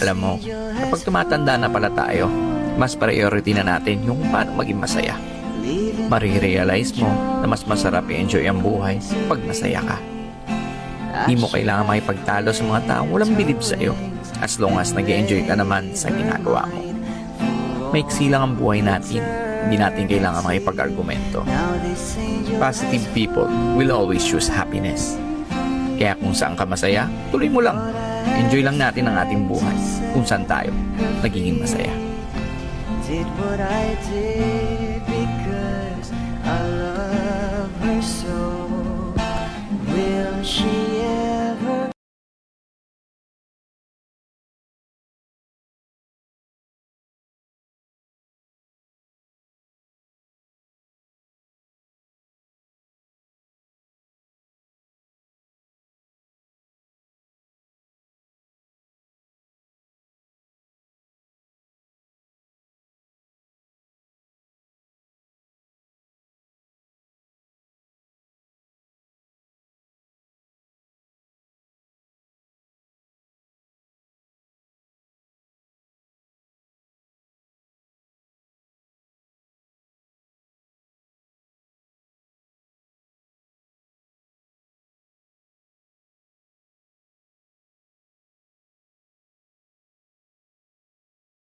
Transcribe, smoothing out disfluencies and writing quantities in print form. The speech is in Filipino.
Alam mo, kapag tumatanda na pala tayo, mas priority na natin yung paano maging masaya. Marirealize mo na mas masarap i-enjoy ang buhay pag masaya ka. Di mo kailangan makipagtalo sa mga taong walang bilib sa'yo as long as nag-enjoy ka naman sa ginagawa mo. Maiksi lang ang buhay natin, hindi natin kailangan makipag-argumento. Positive people will always choose happiness. Kaya kung saan ka masaya, tuloy mo lang. Enjoy lang natin ang ating buhay kung saan tayo nagiging masaya. Did what I did because I love her so. Will she